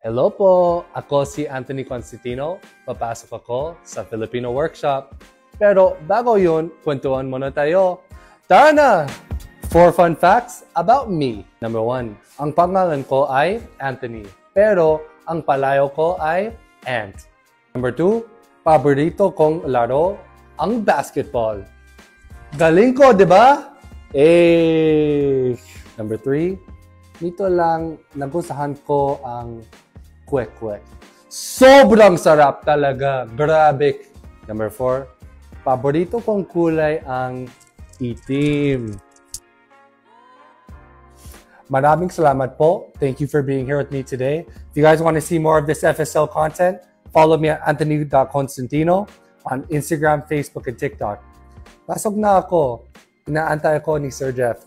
Hello po! Ako si Anthony Constantino. Papasok ako sa Filipino Workshop. Pero bago yun, kwentuhan muna tayo. Tara na! 4 fun facts about me. Number 1. Ang pangalan ko ay Anthony. Pero ang palayaw ko ay Ant. Number 2. Paborito kong laro ang basketball. Galing ko, di ba? Number 3. Dito lang nagustuhan ko ang kwek-kwek. Sobrang sarap talaga. Grabe. Number 4. Paborito kong kulay ang itim. Maraming salamat po. Thank you for being here with me today. If you guys want to see more of this FSL content, follow me at anthony.constantino on Instagram, Facebook, and TikTok. Pasok na ako. Inaantay ako ni Sir Jeff.